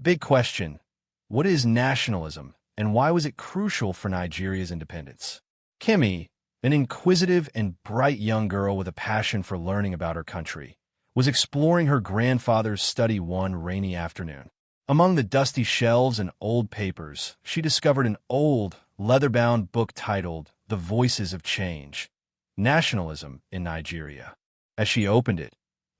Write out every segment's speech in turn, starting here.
Big question. What is nationalism, and why was it crucial for Nigeria's independence? Kemi, an inquisitive and bright young girl with a passion for learning about her country, was exploring her grandfather's study one rainy afternoon. Among the dusty shelves and old papers, she discovered an old, leather-bound book titled The Voices of Change, Nationalism in Nigeria. As she opened it,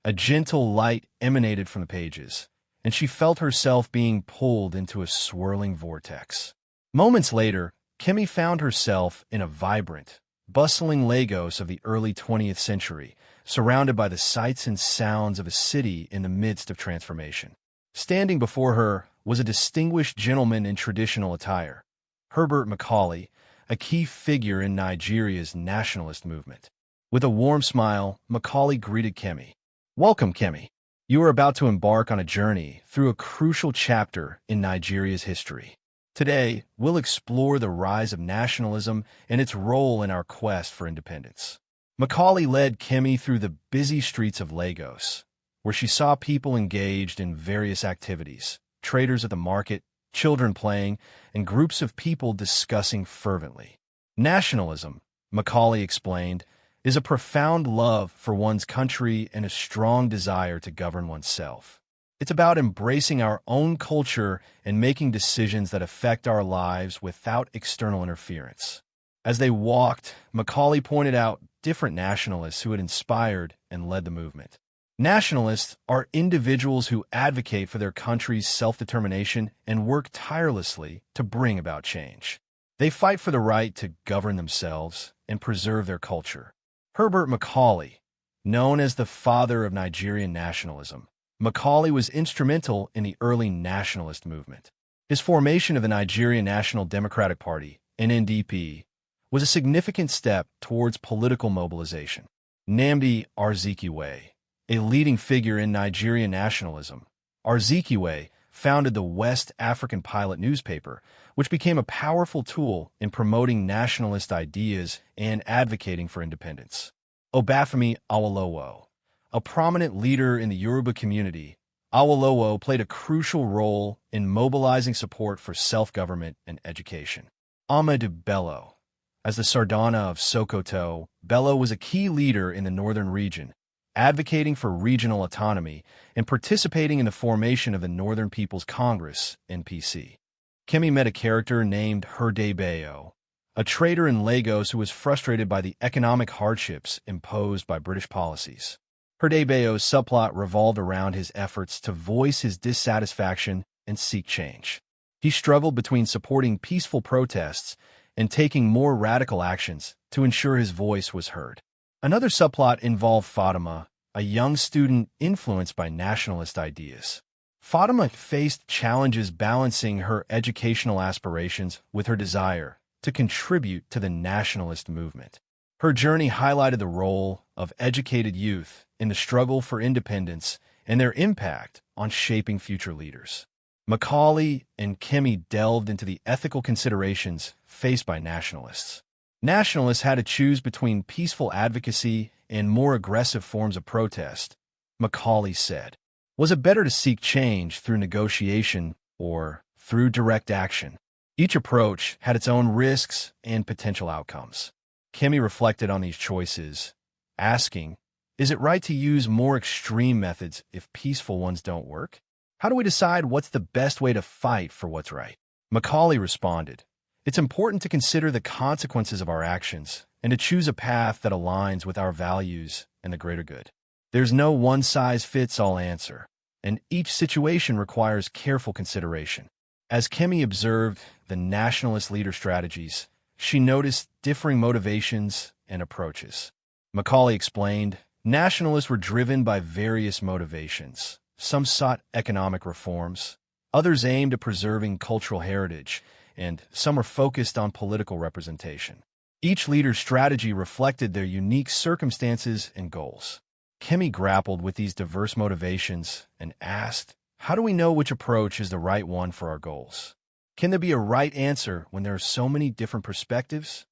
a gentle light emanated from the pages, and she felt herself being pulled into a swirling vortex. Moments later, Kemi found herself in a vibrant, bustling Lagos of the early 20th century, surrounded by the sights and sounds of a city in the midst of transformation. Standing before her was a distinguished gentleman in traditional attire, Herbert Macaulay, a key figure in Nigeria's nationalist movement. With a warm smile, Macaulay greeted Kemi. "Welcome, Kemi. You are about to embark on a journey through a crucial chapter in Nigeria's history. Today, we'll explore the rise of nationalism and its role in our quest for independence." Macaulay led Kemi through the busy streets of Lagos, where she saw people engaged in various activities, traders at the market, children playing, and groups of people discussing fervently. Nationalism, Macaulay explained, is a profound love for one's country and a strong desire to govern oneself. It's about embracing our own culture and making decisions that affect our lives without external interference. As they walked, Macaulay pointed out different nationalists who had inspired and led the movement. Nationalists are individuals who advocate for their country's self-determination and work tirelessly to bring about change. They fight for the right to govern themselves and preserve their culture. Herbert Macaulay, known as the father of Nigerian nationalism, Macaulay was instrumental in the early nationalist movement. His formation of the Nigerian National Democratic Party, NNDP, was a significant step towards political mobilization. Nnamdi Azikiwe, a leading figure in Nigerian nationalism, Azikiwe founded the West African Pilot newspaper, which became a powerful tool in promoting nationalist ideas and advocating for independence. Obafemi Awolowo, a prominent leader in the Yoruba community, Awolowo played a crucial role in mobilizing support for self-government and education. Ahmadu Bello, as the Sardana of Sokoto, Bello was a key leader in the northern region, advocating for regional autonomy and participating in the formation of the Northern People's Congress, NPC. Kemi met a character named Herde Bayo, a trader in Lagos who was frustrated by the economic hardships imposed by British policies. Herde Bayo's subplot revolved around his efforts to voice his dissatisfaction and seek change. He struggled between supporting peaceful protests and taking more radical actions to ensure his voice was heard. Another subplot involved Fatima, a young student influenced by nationalist ideas. Fatima faced challenges balancing her educational aspirations with her desire to contribute to the nationalist movement. Her journey highlighted the role of educated youth in the struggle for independence and their impact on shaping future leaders. Macaulay and Kemi delved into the ethical considerations faced by nationalists. Nationalists had to choose between peaceful advocacy and more aggressive forms of protest, Macaulay said. Was it better to seek change through negotiation or through direct action? Each approach had its own risks and potential outcomes. Kemi reflected on these choices, asking, is it right to use more extreme methods if peaceful ones don't work? How do we decide what's the best way to fight for what's right? Macaulay responded, it's important to consider the consequences of our actions and to choose a path that aligns with our values and the greater good. There's no one-size-fits-all answer, and each situation requires careful consideration. As Kemi observed the nationalist leader strategies, she noticed differing motivations and approaches. Macaulay explained, nationalists were driven by various motivations. Some sought economic reforms, others aimed at preserving cultural heritage, and some are focused on political representation. Each leader's strategy reflected their unique circumstances and goals. Kemi grappled with these diverse motivations and asked, how do we know which approach is the right one for our goals? Can there be a right answer when there are so many different perspectives?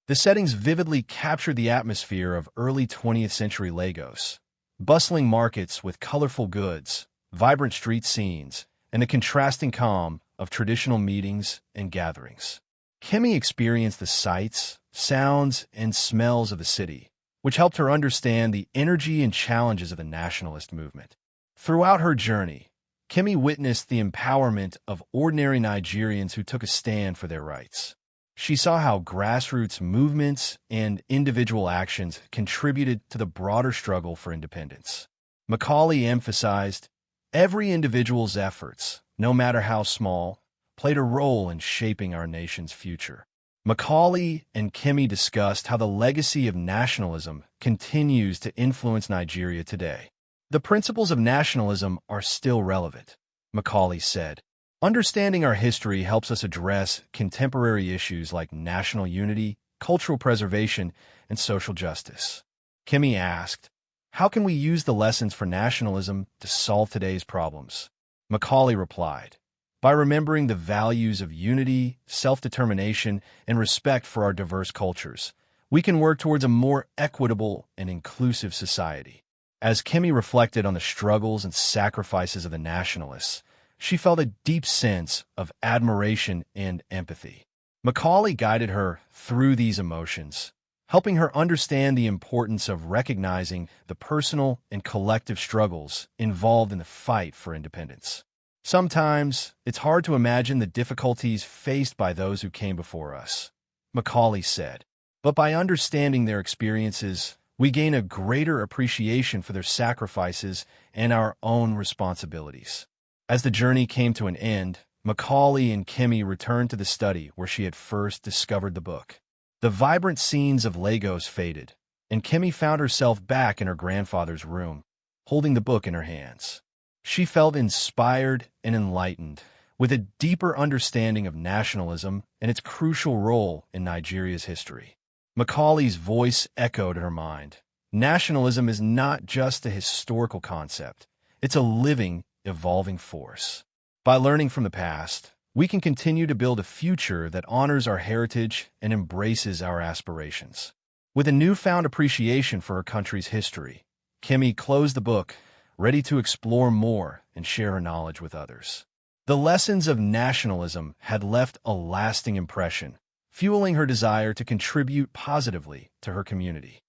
The settings vividly captured the atmosphere of early 20th century Lagos. Bustling markets with colorful goods, vibrant street scenes, and the contrasting calm of traditional meetings and gatherings. Kimmy experienced the sights, sounds, and smells of the city, which helped her understand the energy and challenges of the nationalist movement. Throughout her journey, Kimmy witnessed the empowerment of ordinary Nigerians who took a stand for their rights. She saw how grassroots movements and individual actions contributed to the broader struggle for independence. Macaulay emphasized, every individual's efforts, no matter how small, played a role in shaping our nation's future. Macaulay and Kimmy discussed how the legacy of nationalism continues to influence Nigeria today. The principles of nationalism are still relevant, Macaulay said. Understanding our history helps us address contemporary issues like national unity, cultural preservation, and social justice. Kimmy asked, how can we use the lessons for nationalism to solve today's problems? Macaulay replied, by remembering the values of unity, self-determination, and respect for our diverse cultures, we can work towards a more equitable and inclusive society. As Kimmy reflected on the struggles and sacrifices of the nationalists, she felt a deep sense of admiration and empathy. Macaulay guided her through these emotions, helping her understand the importance of recognizing the personal and collective struggles involved in the fight for independence. Sometimes, it's hard to imagine the difficulties faced by those who came before us, Macaulay said. But by understanding their experiences, we gain a greater appreciation for their sacrifices and our own responsibilities. As the journey came to an end, Macaulay and Kimmy returned to the study where she had first discovered the book. The vibrant scenes of Lagos faded, and Kimmy found herself back in her grandfather's room, holding the book in her hands. She felt inspired and enlightened, with a deeper understanding of nationalism and its crucial role in Nigeria's history. Macaulay's voice echoed in her mind. Nationalism is not just a historical concept. It's a living, evolving force. By learning from the past, we can continue to build a future that honors our heritage and embraces our aspirations. With a newfound appreciation for her country's history, Kimmy closed the book, ready to explore more and share her knowledge with others. The lessons of nationalism had left a lasting impression, fueling her desire to contribute positively to her community.